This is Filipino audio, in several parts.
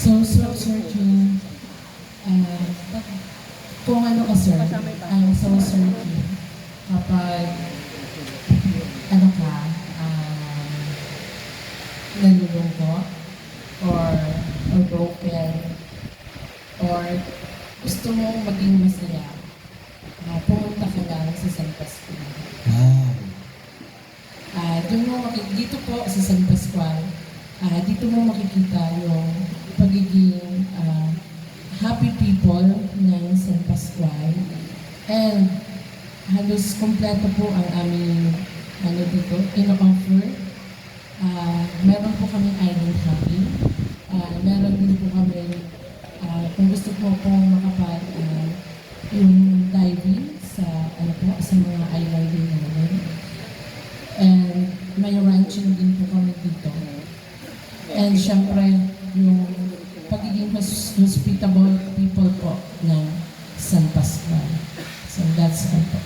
So, searching, kung ano ka sir, ang soul searching, kapag, ano ka, nalulungkot, or broken, or gusto mong maging masaya, pumunta ka lang sa San Pascual. Wow. Dito po sa San Pascual, dito mo makikita yung pagiging happy people ng San Pascual. And halos kompleto po ang aming dito, ino-offer. Meron po kami island hopping. Meron din po kami, kung gusto po pong makapag yung diving sa mga island din namin. And may ranching din po kami dito. And syempre, yung pagiging hospitable people po ng San Pascual. So that's all po.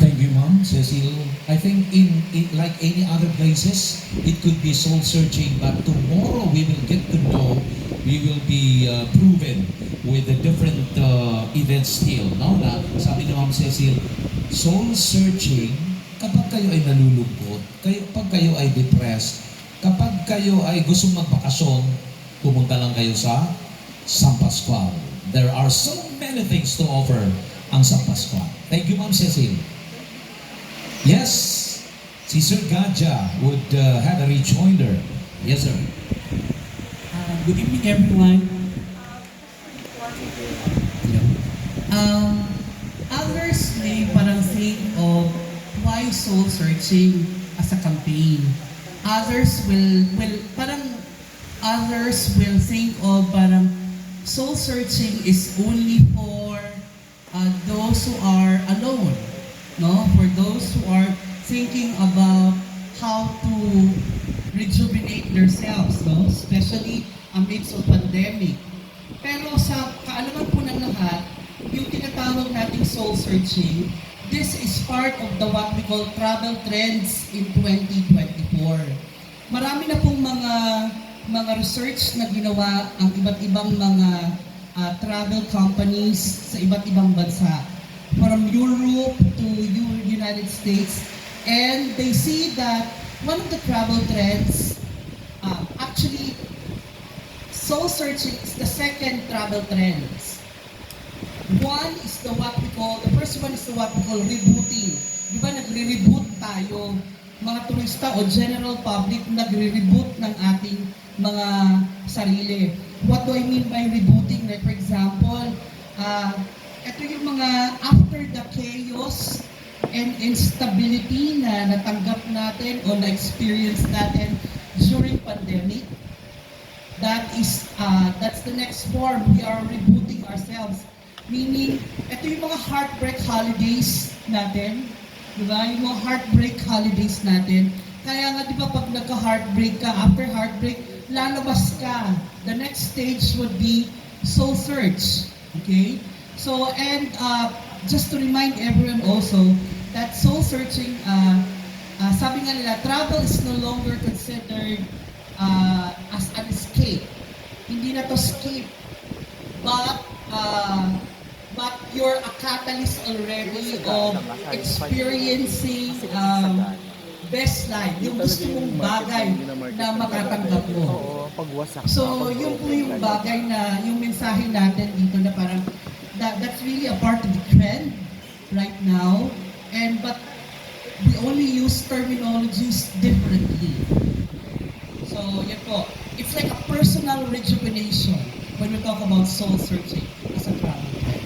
Thank you, Ma'am Cecil. I think in like any other places, it could be soul searching, but tomorrow we will get to know, we will be proven with the different events still. No? Na, sabi ni Ma'am Cecil, soul searching, kapag kayo ay nalulungkot, kapag kayo ay depressed, kapag kayo ay gusto magbakasyon, pumunta lang kayo sa San Pascual. There are so many things to offer ang San Pascual. Thank you, Ma'am Cecil. Yes, si Sir Gadja would have a rejoinder. Yes, sir. Good evening, everyone. Others may parang think of why soul searching as a campaign. Others will think of parang soul searching is only for those who are alone, no? For those who are thinking about how to rejuvenate themselves, no? Especially amidst of pandemic. Pero sa kaalaman po ng lahat, yung tinatawag nating soul searching, this is part of the what we call travel trends in 2024. Marami na pong mga research na ginawa ang iba't ibang mga travel companies sa iba't ibang bansa. From Europe to United States. And they see that one of the travel trends, actually, soul searching is the second travel trends. One is the first one is the what we call rebooting. Di ba nagre-reboot tayo, mga turista o general public, nagre-reboot ng ating mga sarili. What do I mean by rebooting? Like for example, ito yung mga after the chaos and instability na natanggap natin o na-experience natin during pandemic. That's the next form. We are rebooting ourselves. Meaning, ito yung mga heartbreak holidays natin. Diba? Yung mga heartbreak holidays natin. Kaya nga, di ba, pag nagka-heartbreak ka, after heartbreak, lalabas ka. The next stage would be soul search. Okay? So, and just to remind everyone also, that soul searching, sabi nga nila, travel is no longer considered as an escape. Hindi na to escape. But you're a catalyst already of experiencing best life, yung gusto mong bagay na makatanggap mo. So, yun po yung bagay na, yung mensahe natin dito na parang, that's really a part of the trend right now. But we only use terminologies differently. So, yun po. It's like a personal rejuvenation when we talk about soul searching as a travel trend.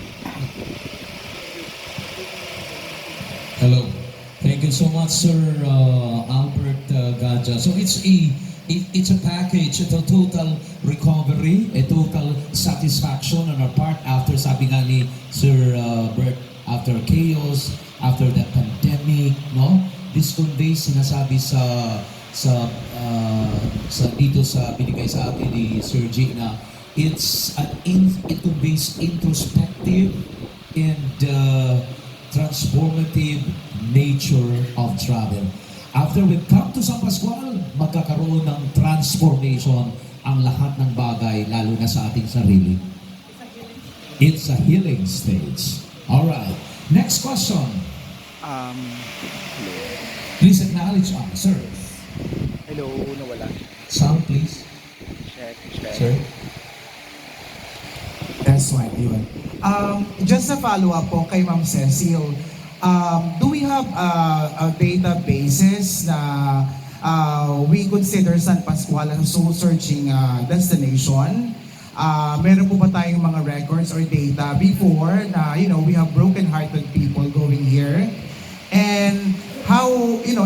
Hello. Thank you so much, Sir Albert Gadja. So it's a package, a total recovery, a total satisfaction on our part after sabi nga ni Sir Bert, after after chaos, after the pandemic, no? This conveys sinasabi sa dito sa binigay sa atin ni Sir J na it conveys introspective and transformative nature of travel. After we come to San Pascual, magkakaroon ng transformation ang lahat ng bagay, lalo na sa ating sarili. It's a healing stage. Alright. Next question. Please acknowledge sir. Hello, nawala. Sound please. Check. Sir. That's right, yun. Just a follow-up po kay Ma'am Cecil. Do we have a databases na we consider San Pascual as soul-searching destination? Meron po ba tayong mga records or data before na, we have broken-hearted people going here? And how, in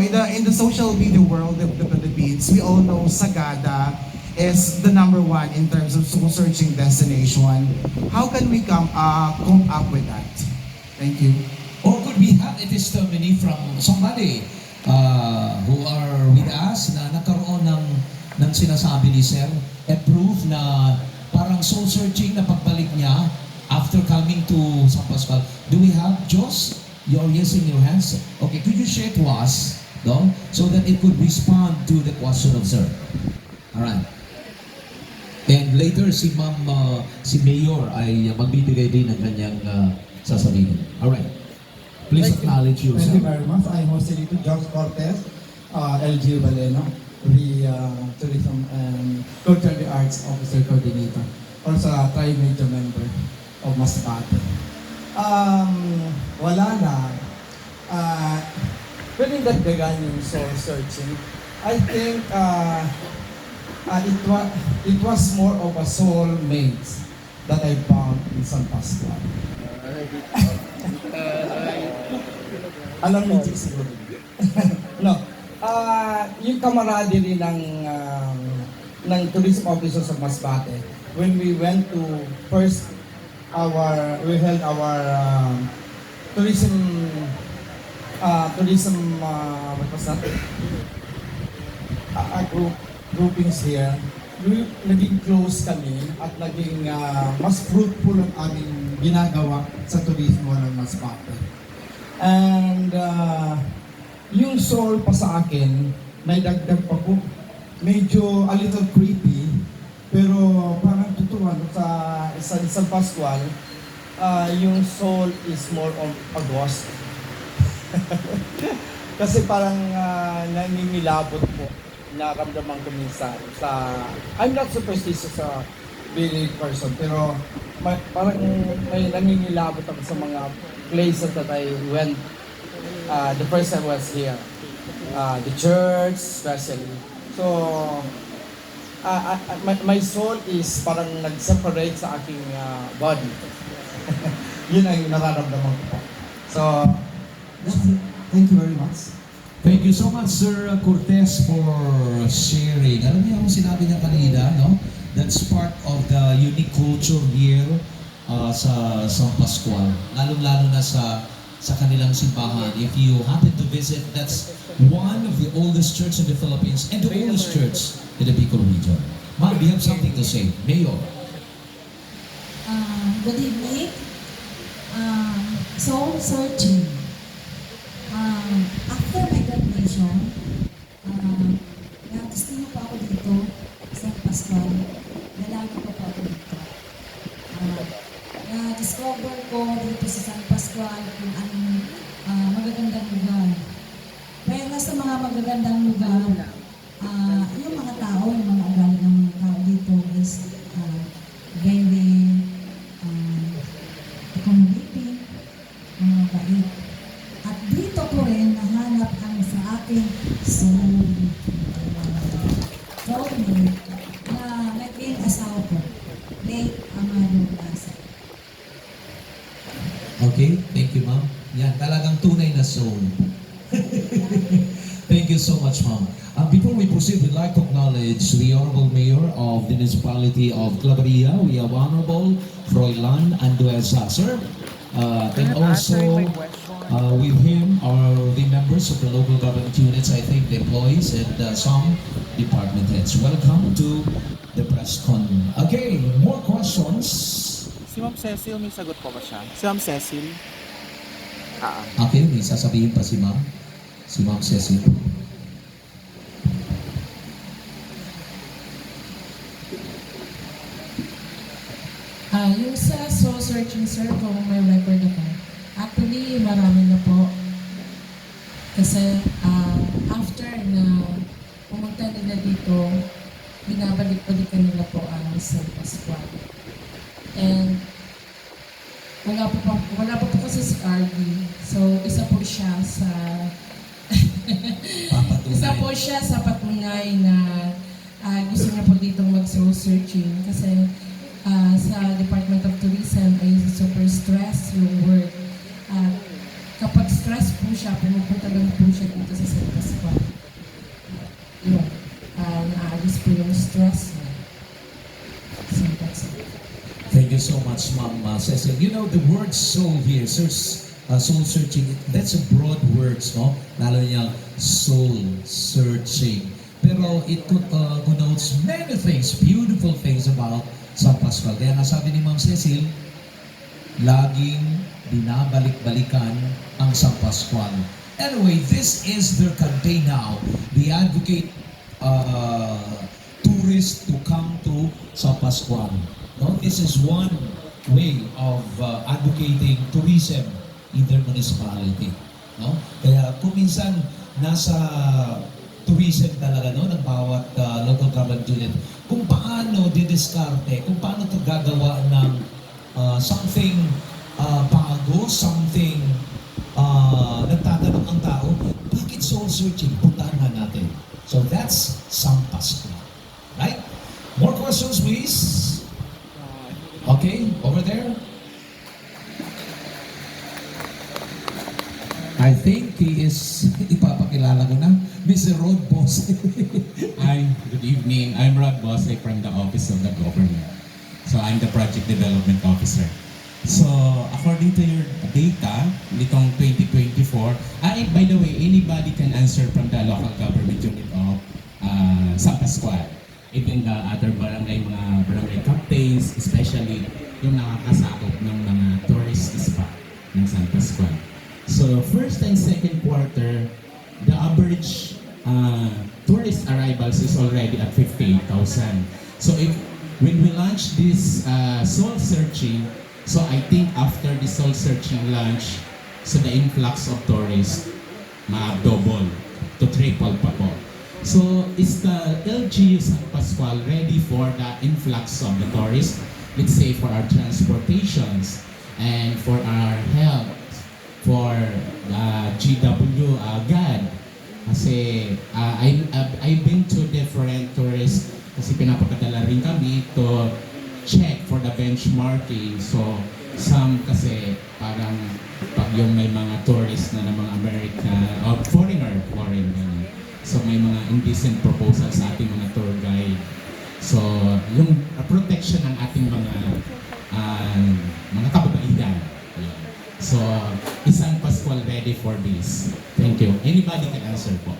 the social media world of the Philippines, we all know Sagada is the number one in terms of soul-searching destination. How can we come up with that? Thank you. Or could we have a testimony from somebody who are with us na nagkaroon ng sinasabi ni Sir, a proof na parang soul-searching na pagbalik niya after coming to San Pascual. Do we have, Jos? You're raising your hands. Okay, could you share to us, no? So that it could respond to the question of Sir. Alright. And later, si Mayor ay magbibigay din ng kanyang sasabihin. Alright. Please acknowledge Thank yourself. you very much. I'm Jose Lito George Cortez, LG Valeno, the Tourism and Culture and the Arts Officer Coordinator, also a tri-major member of Masbate. Wala na. Pwedeng dagdagan yung soul searching. I think it was more of a soulmate that I found in San Pascual. Alam ni Chick siguro. No. Yung camaraderie ng tourism officer sa Masbate, when we went to we held our tourism what was that? Groupings here, naging close kami at naging mas fruitful ang aming ginagawa sa turismo ng Masbate. And yung soul pa sa akin, may dagdag pa po. Medyo a little creepy, pero parang totoo sa San Pascual, yung soul is more of a ghost. Kasi parang nangingilabot po, naramdaman ko minsan I'm not superstitious sa being person, pero parang may nangingilabot ako sa mga places that I went the first time I was here. The church especially. So, my soul is parang nag-separate sa aking body. Yun ang nararamdaman ko po. So, that's it. Thank you very much. Thank you so much, Sir Cortez, for sharing. Alam niyo yung sinabi niya kanina, no? That's part of the unique culture here sa San Pascual. Lalong-lalo na sa kanilang simbahan. If you happen to visit, that's one of the oldest church in the Philippines and the oldest church in the Bicol region. Ma'am, you have something to say. Mayor. Good evening. Soul searching. After my graduation, nag-stay pa ako dito sa Pascual. Dalaga pa ako dito. Na-discover ko dito sa San Pascual kung anong magagandang lugar. Pero sa mga magagandang lugar, yung mga tao, yung mga ugali ng mga tao dito is very accommodating, mga bait. At dito ko rin nahanap ang sa aking soulmate na naging asawa ko, late Amado Plaza. Okay, thank you, ma'am. Yan, talagang tunay na soul. Thank you so much, ma'am. Before we proceed, we'd like to acknowledge the Honorable Mayor of the Municipality of Claveria. We have Honorable Froilan Andueza. Sir, thank And also, with him are the members of the local government units, I think the employees and some department heads. Welcome to the press con. Okay, more questions. Si Ma'am Cecil, may sagot pa ba siya? Si Ma'am Cecil? Okay, may sasabihin pa si Ma'am. Si Ma'am Cecil. Yung sa soul searching, sir, kung may record ako, actually, marami na po. Kasi after na pumunta nila dito, binabalik-balikan nila po ang San Pascual. And wala pa po kasi si Ardy. So, isa po siya sa isa po siya sa patunay na gusto niya po ditong mag-soul searching kasi sa Department of Tourism ay super stress yung work. Kapag stress po siya, pumupunta lang po siya dito sa San Pascual. Yun. Naaalis po yung stress niya. So, that's it. Thank you so much, Ma'am Cecil. You know, the word soul here, soul searching, that's a broad word, no? Lalo niya, soul searching. Pero it connotes many things, beautiful things about San Pascual. Kaya nga sabi ni Ma'am Cecil, laging binabalik-balikan ang San Pascual. Anyway, this is their campaign now. They advocate tourists to come to San Pascual. No? This is one way of advocating tourism in their municipality. No? Kaya kung minsan nasa tourism talaga no, ng bawat local government unit, kung paano didiskarte, kung paano ito gagawa ng something bago, something nagtatanong ang tao, bakit soul searching? Puntahan nga natin. So that's San Pascual. Right? More questions, please? Okay, over there. I think he is, ipapakilala ko na, Mr. Rod Bose. Hi, good evening. I'm Rod Bose from the Office of the Government. So I'm the Project Development Officer. So according to your data, nitong 2024, by the way, anybody can answer from the local government unit of San Pascual. Even the other barangay, mga barangay captains, especially yung nakakasakop ng mga tourist spot ng San Pascual. So first and second quarter, the average tourist arrivals is already at 58,000. So when we launch this soul searching, so I think after the soul searching launch, so the influx of tourists ma-double to triple pa po. So is the LGU San Pascual ready for the influx of the tourists? Let's say for our transportations and for our health, for the GW GAD. Kasi I've been to different tourists kasi pinapapadala rin kami to check for the benchmarking. So some kasi parang pag yung may mga tourists na ng mga American or foreign ganyan. So may mga indecent proposals sa ating mga tour guide. So yung protection ng ating mga kababaihan. So is San Pascual ready for this? Thank you. Anybody can answer po.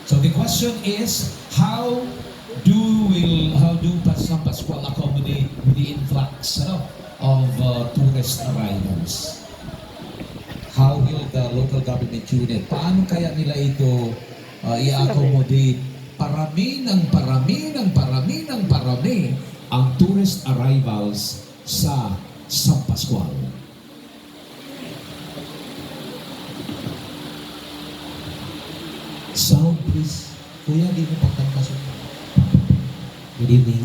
So the question is, how do San Pascual accommodate with the influx of tourist arrivals? How will the local government unit, paano kaya nila ito i-accommodate parami ang tourist arrivals sa San Pascual? Sound please. Kuya, di mo pagtantasin. Good evening.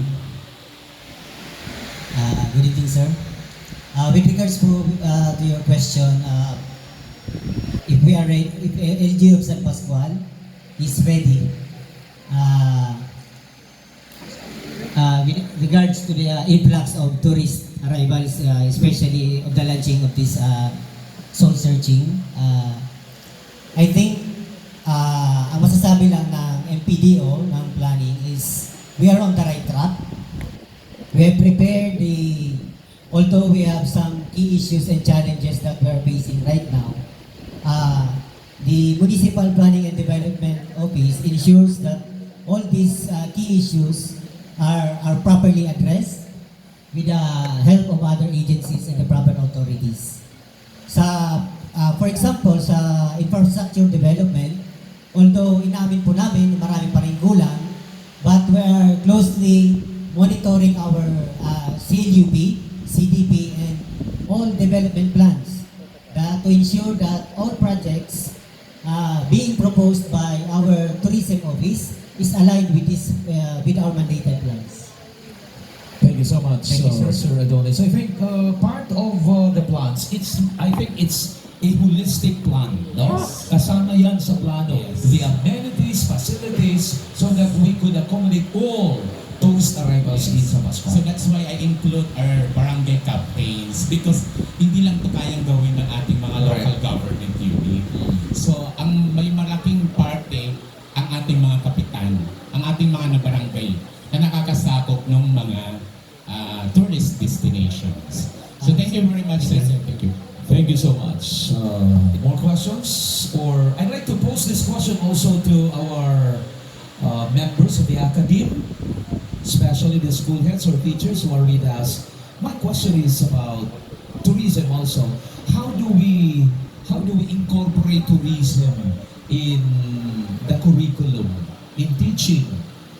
Good evening, sir. With regards to your question, if we are ready, if LGU of San Pascual is ready, with regards to the influx of tourist arrivals, especially of the launching of this soul searching, I think ang masasabi lang ng MPDO ng planning we are on the right track. We have prepared although we have some key issues and challenges that we are facing right now, the Municipal Planning and Development Office ensures that all these key issues are properly addressed with the help of other agencies and the proper authorities. For example, sa infrastructure development, although inamin po namin marami pa rin kulang, but we are closely monitoring our CLUP, CDP, and all development plans to ensure that all projects being proposed by our tourism office is aligned with our mandated plans. Thank you so much, Thank you, sir. Sir Adonis. I think part of the plans, I think it's a holistic plan, no? Kasama yan sa plano. The amenities, facilities, so that we could accommodate all tourist arrivals in sa Pascual. So that's why I include our barangay campaigns because hindi lang ito kayang gawin ng ating mga local government unit. So ang may malaking parte ang ating mga kapitan, ang ating mga nabarangay na nakakasakop ng mga tourist destinations. So thank you very much, sir. Thank you. Thank you so much. More questions? Or I'd like to pose this question also to our members of the academe, especially the school heads or teachers who are with us. My question is about tourism also. How do we incorporate tourism in the curriculum, in teaching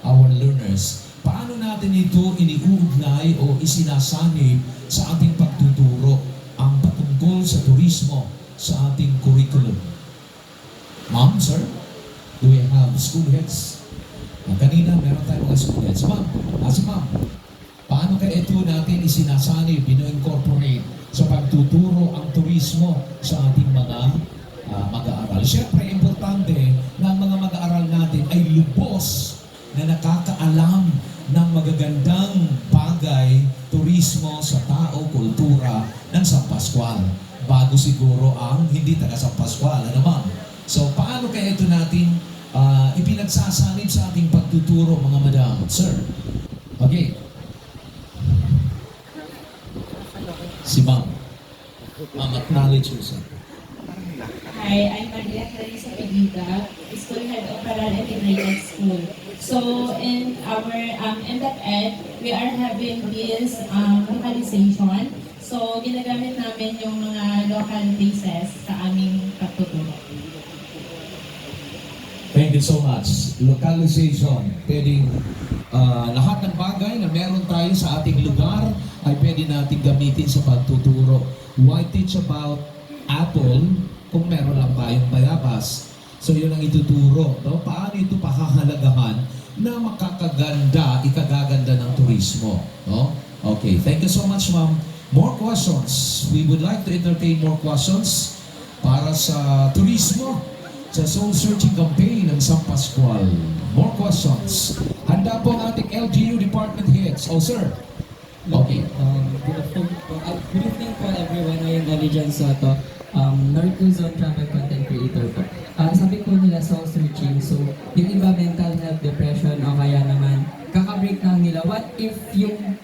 our learners? Paano natin ito iniuugnay o isinasanib sa ating pagtuturo ang patungkol sa turismo sa ating curriculum? Ma'am, sir, do we have school heads? Kanina, meron tayong mga school heads. Ma'am, si ma'am, paano kaya ito natin isinasanib, ino-incorporate sa pagtuturo ang turismo sa ating mga mag-aaral? Siyempre, importante na ang mga mag-aaral natin ay lubos na nakakaalam ng magagandang bagay, turismo sa tao, kultura ng San Pascual. Bago siguro ang hindi taga San Pascual, ano ma'am? So, paano kaya ito natin ipinagsasanib sa ating pagtuturo, mga madam? Sir, okay. Si ma'am. Ma'am, acknowledge yourself. Hi, I'm Maria Clarissa Pegida, School Head of Paral Integrated School. So in our MDepEd, we are having this localization. So ginagamit namin yung mga local places sa aming pagtuturo. Thank you so much. Localization. Pwedeng lahat ng bagay na meron tayo sa ating lugar ay pwede natin gamitin sa pagtuturo. Why teach about apple kung meron lang tayong bayabas? So yun ang ituturo. No? Paano ito pahahalagahan na makakaganda, ikagaganda ng turismo? No? Okay, thank you so much, ma'am. More questions. We would like to entertain more questions para sa turismo, sa soul searching campaign ng San Pascual. More questions. Handa po ang ating LGU department heads. Oh, sir. Okay. Good evening po everyone. I am Alijan Soto, North Luzon travel content creator po. Sabi po nila soul searching, so yung iba mental health, depression, o kaya naman kaka-break lang nila. What if yung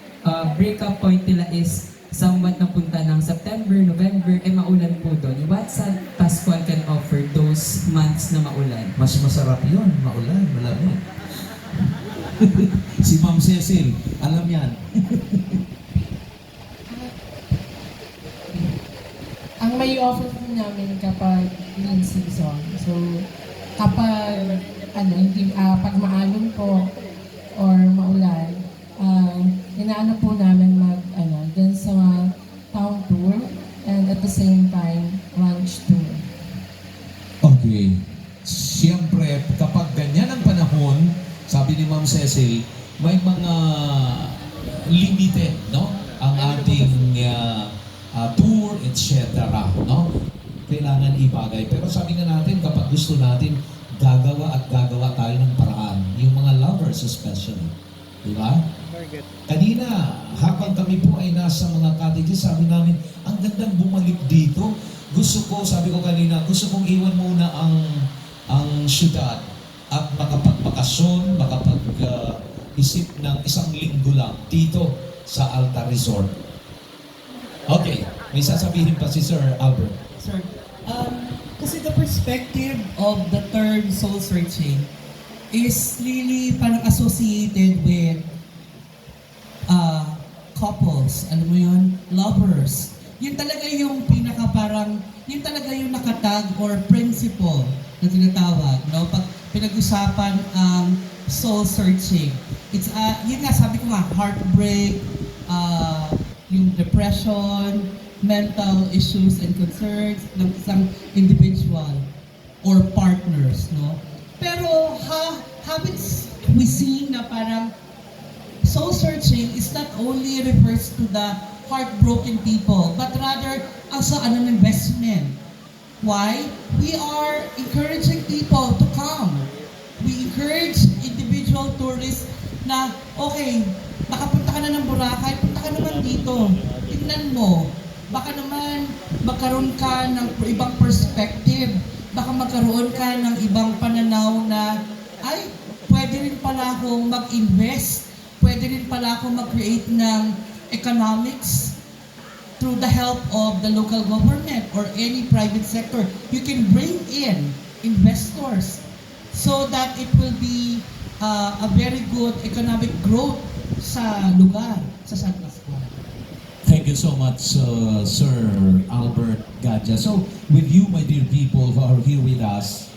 breakup point nila is somewhat napunta ng September, November, maulan po doon? What San Pascual can offer those months na maulan? Mas masarap yun. Maulan, malamig. Si Ma'am Cecil, alam yan. Ang may offer po namin kapag rain season. So, kapag pag maalon po or maulan, inaano po namin dun sa town tour and at the same time, ranch tour. Okay. Siyempre, kapag ganyan ang panahon, sabi ni Ma'am Cecil, may mga limited, no? Ang ating tour, etc. No? Kailangan ibagay. Pero sabi nga natin, kapag gusto natin, gagawa tayo ng paraan. Yung mga lovers especially. Di ba? Kanina, habang kami po ay nasa mga cottages, sabi namin, ang gandang bumalik dito. Sabi ko kanina, gusto kong iwan muna ang syudad at makapagbakasyon, isip ng isang linggo lang dito sa Alta Resort. Okay, may sasabihin pa si Sir Albert. Sir, kasi the perspective of the term soul searching is really parang associated with couples, alam mo yun, lovers. Yun talaga yung pinaka parang, yun talaga yung nakatag or principle na tinatawag, no? Pag pinag-usapan ang soul searching, it's, yun nga, sabi ko nga, heartbreak, yung depression, mental issues and concerns ng isang individual or partners, no? Pero haven't we seen na parang soul searching is not only refers to the heartbroken people, but rather as an investment. Why? We are encouraging people to come. We encourage individual tourists na, okay, nakapunta ka na ng Boracay, punta ka naman dito. Tingnan mo, baka naman magkaroon ka ng ibang perspective, baka magkaroon ka ng ibang pananaw na, ay, pwede rin pala akong mag-invest, pwede rin pala akong mag-create ng economics through the help of the local government or any private sector. You can bring in investors so that it will be a very good economic growth sa lugar, sa San Pascual. Thank you so much, Sir Albert Gadja. So, with you, my dear people who are here with us,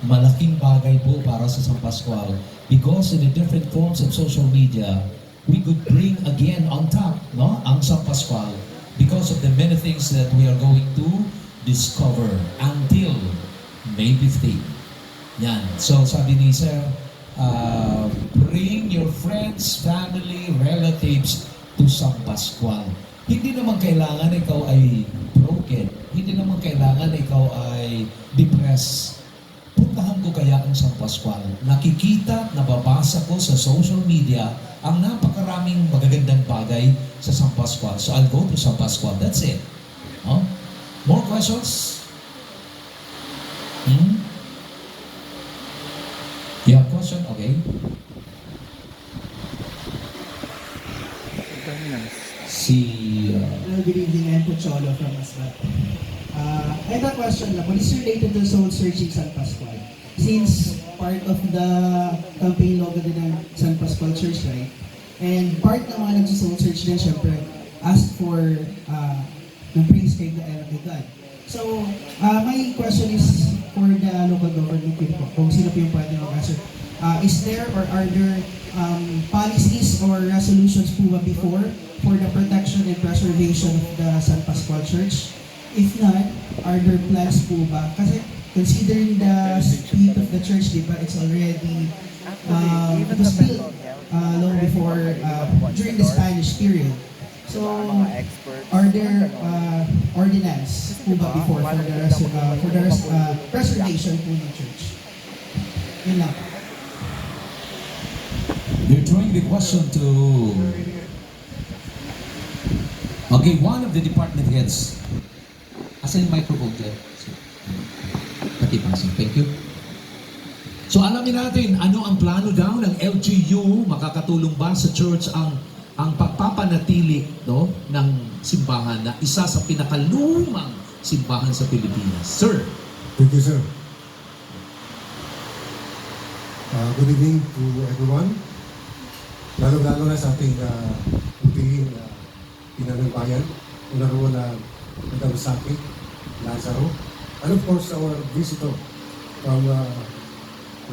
malaking bagay po para sa San Pascual because in the different forms of social media, we could bring again on top, no, ang San Pascual because of the many things that we are going to discover until May 15. Yan. So, sabi ni Sir, bring your friends, family, relatives to San Pascual. Hindi naman kailangan ikaw ay broken. Hindi naman kailangan ikaw ay depressed. Puntahan ko kaya ang San Pascual. Nakikita, nababasa ko sa social media ang napakaraming magagandang bagay sa San Pascual. So I'll go to San Pascual. That's it. Huh? More questions? You have question? Okay. Good evening, I'm Pocholo from Masbat. I have a question lang. What is related to soul searching San Pascual? Since part of the campaign logo din ng San Pascual Church, right? And part ng mga nag-soul search din, syempre, ask for ng praise kay God. So, my question is for the local government people, kung sino po yung pwede mag-answer. Is there or are there policies or resolutions po ba before for the protection and preservation of the San Pascual Church? If not, are there plans po ba? Kasi considering the speed of the church, di ba, it's already, it was built long before, during the Spanish period. So, are there ordinance po ba before for the preservation po ng church? Yun lang. You're throwing the question to... Okay, one of the department heads. Asan yung microphone dyan? Patipasok. Thank you. So alamin natin, ano ang plano daw ng LGU? Makakatulong ba sa church ang pagpapanatili, no, ng simbahan na isa sa pinakalumang simbahan sa Pilipinas? Sir. Thank you, sir. Good evening to everyone. Lalo-lalo na sa ating butihing pinanang bayan. Honorable Madam Saki Lazaro. And of course, our visitor from the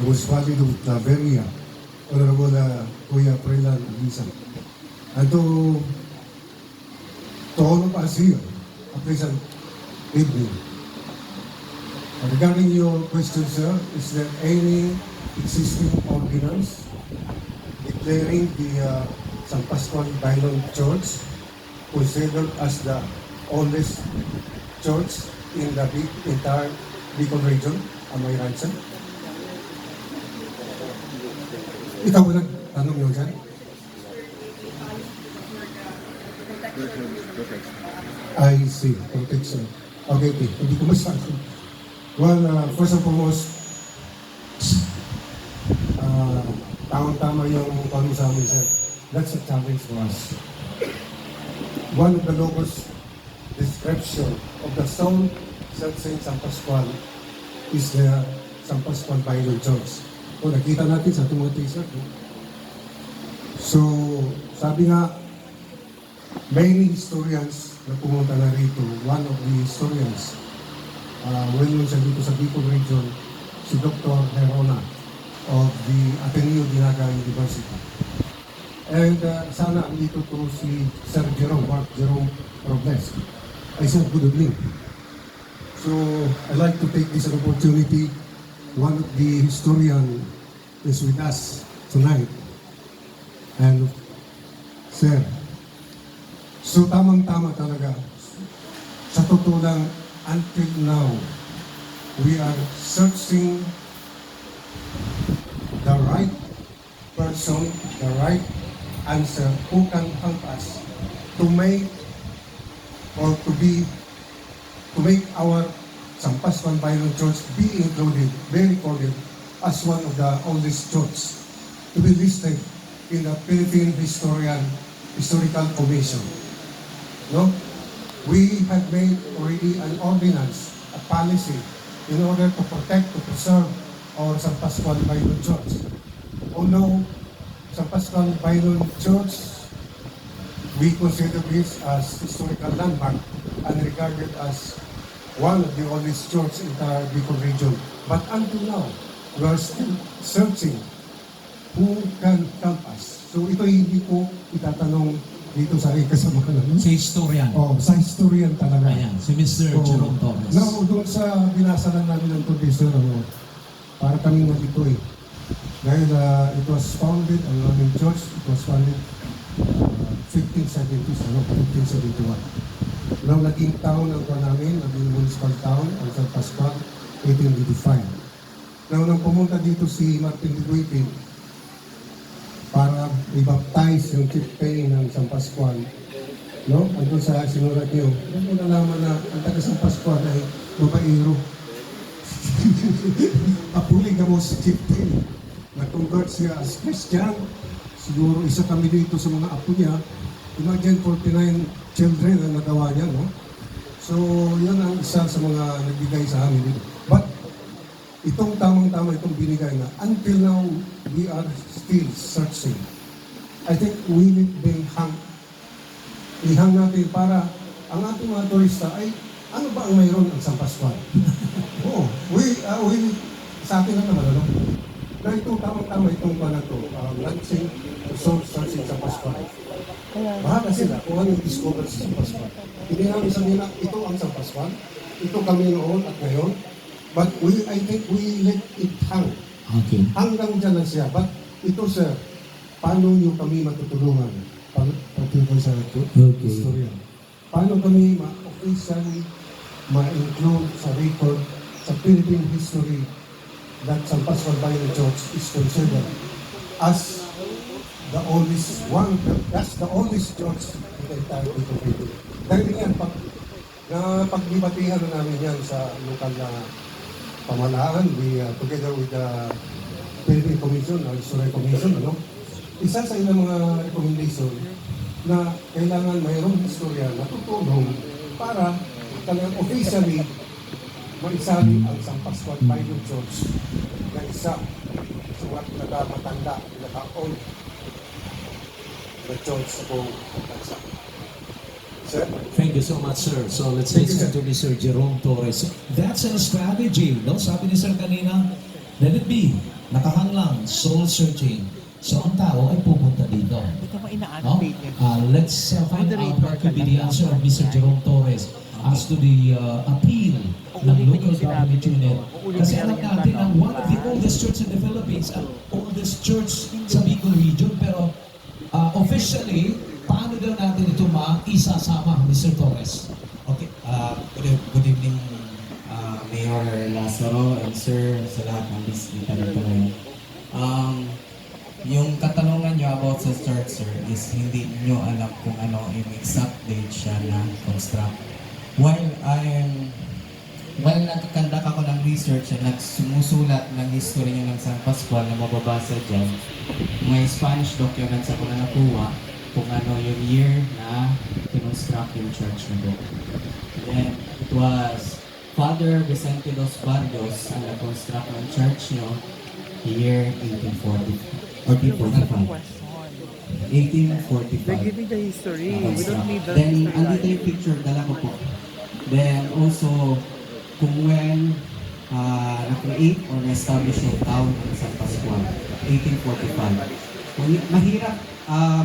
municipality of Claveria, Honorable Kuya Prelan Lisa. And to all of us here, a pleasant evening. Regarding your question, sir, is there any existing ordinance declaring the San Pascual Bailon Church considered as the oldest church in the entire Bicol region? Am I right, sir? Ikaw ba nagtanong yun, sir? I see. Protection. Okay. Hindi ko masabi. Well, first and foremost, Tama-tama yung kami sa amin, sir. That's a challenge for us. One of the logos description of the soul searching San Pascual is the San Pascual Bible Church. So, nakita natin sa ating mga t-shirt. No? So, sabi nga, many historians na pumunta na rito, one of the historians, well-known siya dito sa Bicol region, si Dr. Herona of the Ateneo Dinaga University. And sana dito to si Sir Jerome, Mark Jerome Robles. I said, good evening. So, I'd like to take this opportunity. One of the historian is with us tonight. And, sir, so tamang-tama talaga. Sa totoo lang, until now, we are searching the right person, the right answer who can help us to make or to make our San Pascual Bible Church be included, be recorded as one of the oldest church to be listed in the Philippine Historical Commission. No? We have made already an ordinance, a policy, in order to protect, to preserve our San Pascual Bible Church. Although San Pascual Bible Church, we consider this as historical landmark and regarded as one of the oldest church in the Bicol region. But until now, we are still searching who can help us. So ito hindi ko itatanong dito sa aking kasamahan. Si historian. Oh, sa historian talaga. Ayan, si Mr. Jerome Torres. No, doon sa binasa lang namin ng professor, para kami nandito eh. Dahil it was founded, ang aming church, it was founded 1570s, 1571. Nang naging town ang kuha namin, naging municipal town, ang San Pascual, 1885. Nang pumunta dito si Martin Liduitin, para i-baptize yung chief pay ng San Pascual. No? Andun sa sinulat niyo, ano nalaman na ang taga San Pascual ay babaero. Apuling ka mo si chief pay. Nag-convert siya as Christian. Siguro isa kami dito sa mga apo niya. Imagine 49 children ang nagawa niya. No? So, yun ang isa sa mga nagbigay sa amin dito. But, itong tamang-tama itong binigay na until now we are still searching. I think we need being ihang natin para ang ating mga turista ay ano ba ang mayroon ang San Pascual? Oo, we sa atin lang naman, ano? Na itong tamang-tama itong pala ito, launching soul searching San Pascual. Bahala sila kung ano yung discover sa San Pascual. Hindi namin sabihin na ito ang San Pascual, ito kami noon at ngayon. But I think we let it hang. Okay. Hanggang dyan lang siya. But ito, sir, paano nyo kami matutulungan? Pagkita sa historia. Paano kami ma-officially ma-include sa record sa Philippine history that San Pascual Bible Church is considered as the oldest one, that's the oldest church in the entire Philippines. Dahil yan, pag-dibatihan na namin yan sa lokal na pamahalaan, we together with the Philippine Commission, Historical Commission, isa sa ilang mga recommendation na kailangan mayroong historia na tutulong para talagang officially maisali ang San Pascual Bible Church na isa sa mga pinakamatanda, pinaka-old na church sa buong bansa. Sir? Thank you so much, sir. So let's listen to Mr. Jerome Torres. That's a strategy, no? Sabi ni sir kanina, let it be. Nakahang lang, soul searching. So ang tao ay pupunta dito. No? Let's find out what could be the answer of Mr. Jerome Torres as to the appeal ng local government unit. Kasi alam natin ang one of the oldest church in the Philippines, ang oldest church sa Bicol region, pero officially, paano daw natin ito maisasama, Mr. Torres? Okay, good evening, Mayor Lazaro and Sir, sa lahat ng bisita nito ngayon. Yung katanungan nyo about sa church, sir, is hindi nyo alam kung ano yung exact date siya na construct. While I am while nagkakandak ako ng research at nagsumusulat ng history niya ng San Pascual na mababasa dyan, may Spanish documents ako na nakuha kung ano yung year na kinonstruct yung church na doon. Then, it was Father Vicente dos Barrios ang nag-construct ng church no, year 1840 or 1845. 1845. They're giving the history. We don't need the Then, history. andito yung picture, dala ko po. Then, also, kung when na-create or na-establish yung town ng San Pascual, 1845.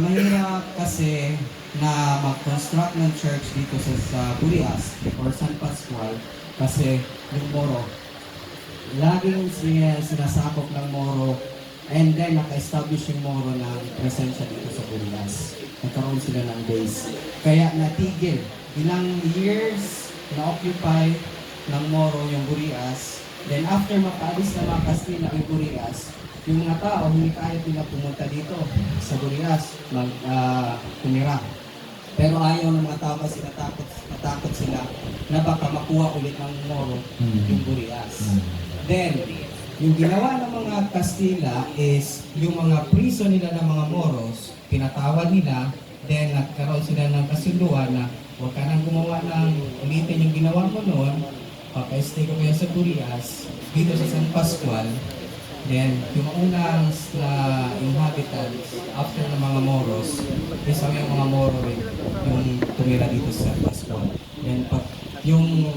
Mahirap kasi na mag-construct ng church dito sa Burias or San Pascual kasi yung Moro, laging sinasakop ng Moro and then naka-establish yung Moro ng presensya dito sa Burias. Nagkaroon sila ng base. Kaya natigil. Ilang years na-occupy ng Moro yung Burias. Then after mapaalis na mga Kastila yung Burias, yung mga tao hindi kaya nila pumunta dito sa Burias, tumira. Pero ayaw ng mga tao kasi natakot sila na baka makuha ulit ng Moro yung Burias. Then, yung ginawa ng mga Kastila is yung mga prison nila ng mga Moros, pinatawad nila, then nagkaroon sila ng kasunduan na huwag ka nang gumawa ng ulitin yung ginawa mo noon, papa-stay ko kayo sa Burias, dito sa San Pascual. Then, yung unang inhabitants after ng mga Moros, isa yung mga Moro rin yung tumira dito sa San Pascual. Then, yung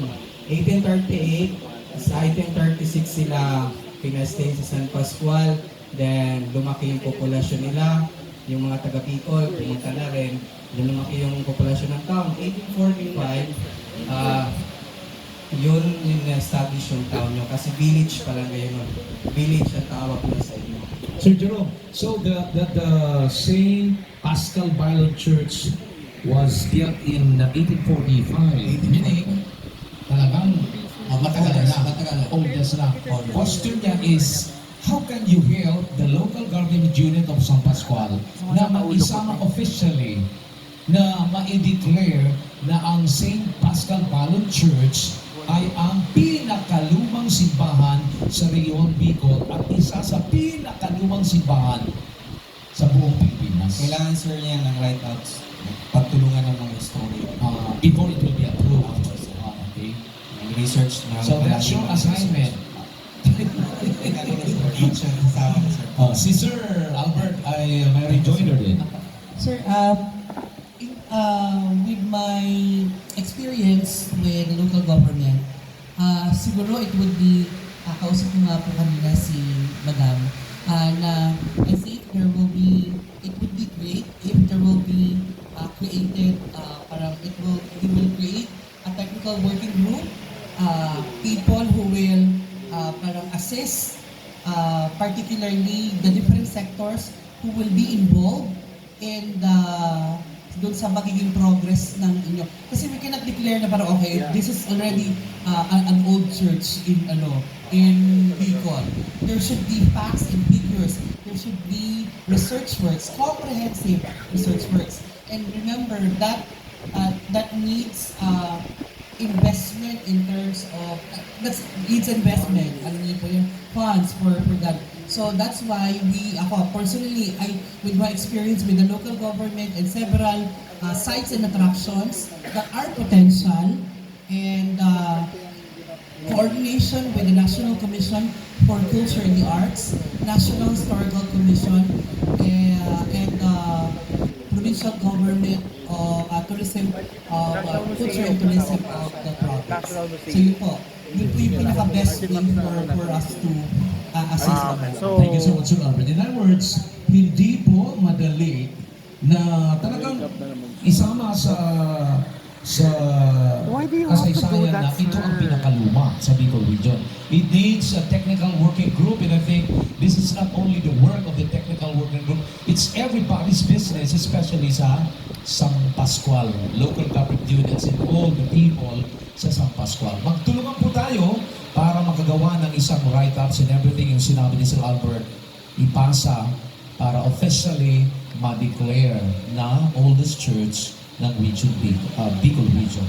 1838, sa 1836 sila pinastay sa San Pascual, then lumaki yung populasyon nila, yung mga taga-Bicol, pumunta na rin, then lumaki yung populasyon ng town. 1845, yun yung na-establish yung town nyo, kasi village pa lang ngayon. Village ang tawag na sa inyo. Sir Jerome, so the Saint Pascal Bible Church was built in 1845. Meaning, talagang matagal na. Oldest na. Question niya is, how can you help the local government unit of San Pascual na mag-isama officially na ma-declare na ang Saint Pascal Bible Church ay ang pinakalumang simbahan sa Reyon Bicol at isa sa pinakalumang simbahan sa buong Pilipinas? Kailangan sir niya ng write-outs, pagtulungan ng mga story. Before it will be approved. Okay. Research na. So that's your assignment. Si Sir Albert ay may rejoinder din. Sir, with my experience with the local government, siguro it would be, kausap ko nga po kanina si Madam, na I think it would be great if there will be created, we will create a technical working group, people who will assist, particularly the different sectors who will be involved in doon sa magiging progress ng inyo. Kasi we cannot declare na parang okay, this is already an old church in Bicol. There should be facts and figures. There should be research works, comprehensive research works. And remember that that needs investment in terms of needs investment. Alam niyo po yung funds for that. So that's why ako personally, with my experience with the local government and several sites and attractions that are potential, and coordination with the National Commission for Culture and the Arts, National Historical Commission, and provincial government of tourism, culture and tourism of the province. So yun po yung pinaka-best way for us to assist. Thank you so much, Sir Albert. In other words, hindi po madali na talagang isama sa kasaysayan na ito ang pinakaluma sa Bicol region. It needs a technical working group, and I think this is not only the work of the technical working group, it's everybody's business, especially sa San Pascual, local government units and all the people sa San Pascual. Magtulungan po tayo para makagawa ng isang write-ups and everything yung sinabi ni Sir Albert, ipasa para officially ma-declare na oldest church ng region, Bicol region.